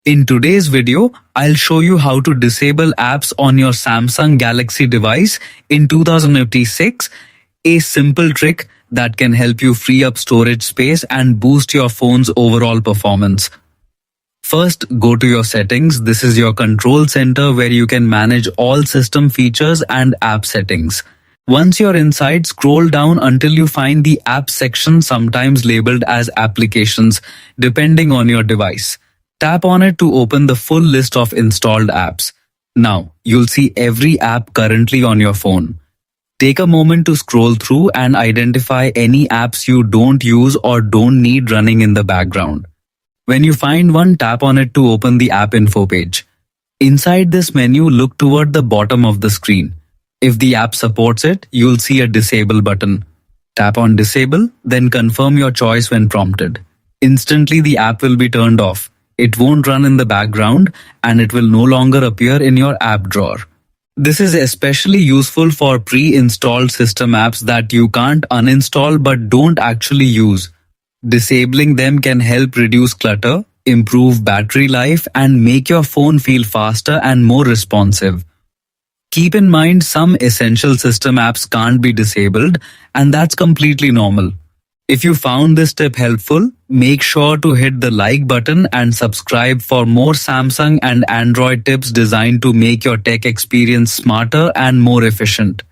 In today's video, I'll show you how to disable apps on your Samsung Galaxy device in 2056, a simple trick that can help you free up storage space and boost your phone's overall performance. First, go to your settings. This is your control center where you can manage all system features and app settings. Once you're inside, scroll down until you find the app section, sometimes labeled as applications, depending on your device. Tap on it to open the full list of installed apps. Now, you'll see every app currently on your phone. Take a moment to scroll through and identify any apps you don't use or don't need running in the background. When you find one, tap on it to open the app info page. Inside this menu, look toward the bottom of the screen. If the app supports it, you'll see a disable button. Tap on disable, then confirm your choice when prompted. Instantly, the app will be turned off. It won't run in the background and it will no longer appear in your app drawer. This is especially useful for pre-installed system apps that you can't uninstall but don't actually use. Disabling them can help reduce clutter, improve battery life, and make your phone feel faster and more responsive. Keep in mind, some essential system apps can't be disabled, and that's completely normal. If you found this tip helpful, make sure to hit the like button and subscribe for more Samsung and Android tips designed to make your tech experience smarter and more efficient.